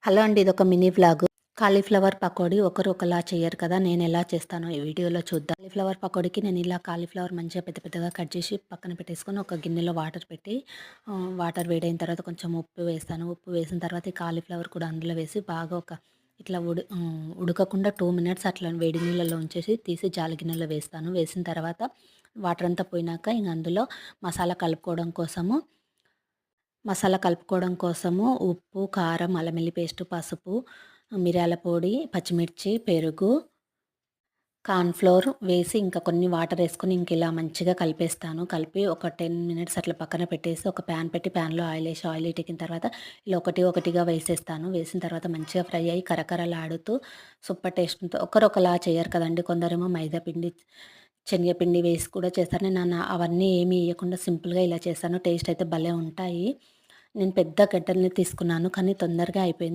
Hello అండి. ఇదొక mini vlog. Cauliflower pakodi ఒకరు ఒకలా చేయరు కదా! నేనెలా చేస్తానో ఈ వీడియోలో చూద్దాం. కాలీఫ్లవర్ పకోడీకి నేను ఇలా కాలీఫ్లవర్ మంచిగా పెద్ద పెద్దగా కట్ చేసి పక్కన పెట్టేసుకొని ఒక గిన్నెలో వాటర్ పెట్టి వాటర్ వేడైన తర్వాత కొంచెం ఉప్పు వేస్తాను. ఉప్పు వేసిన తర్వాత ఈ కాలీఫ్లవర్ కూడా అందులో వేసి బాగా ఇట్లా ఉడకకుండా 2 మినిట్స్ అట్లా వేడి నీళ్ళలో ఉంచేసి తీసి జాలి గిన్నెలో వేస్తాను. వేసిన తర్వాత వాటర్ అంతా పోయినాక ఇంక అందులో మసాలా కలుపుకోవడం కోసము ఉప్పు, కారం, అల్లం వెల్లుల్లి పేస్టు, పసుపు, మిరియాల పొడి, పచ్చిమిర్చి, పెరుగు, కార్న్‌ఫ్లోర్ వేసి ఇంకా కొన్ని వాటర్ ఏసుకొని ఇలా మంచిగా కలిపేస్తాను. కలిపి ఒక 10 మినిట్స్ అట్లా పక్కన పెట్టేసి ఒక ప్యాన్ పెట్టి ప్యాన్‌లో ఆయిల్ హీటెక్కిన తర్వాత ఇలా ఒకటి ఒకటిగా వేసేస్తాను. వేసిన తర్వాత మంచిగా ఫ్రై అయ్యి కరకరలాడుతూ సూపర్ టేస్ట్ ఒకరొకలా చేయరు కదండీ! కొందరేమో మైదా పిండి, శనగపిండి వేసి కూడా చేస్తారు. అవన్నీ ఏమి ఎయకుండా సింపుల్‌గా ఇలా చేశాను. టేస్ట్ అయితే భలే ఉంటాయి. నేను పెద్ద గడ్డల్ని తీసుకున్నాను కానీ తొందరగా అయిపోయింది.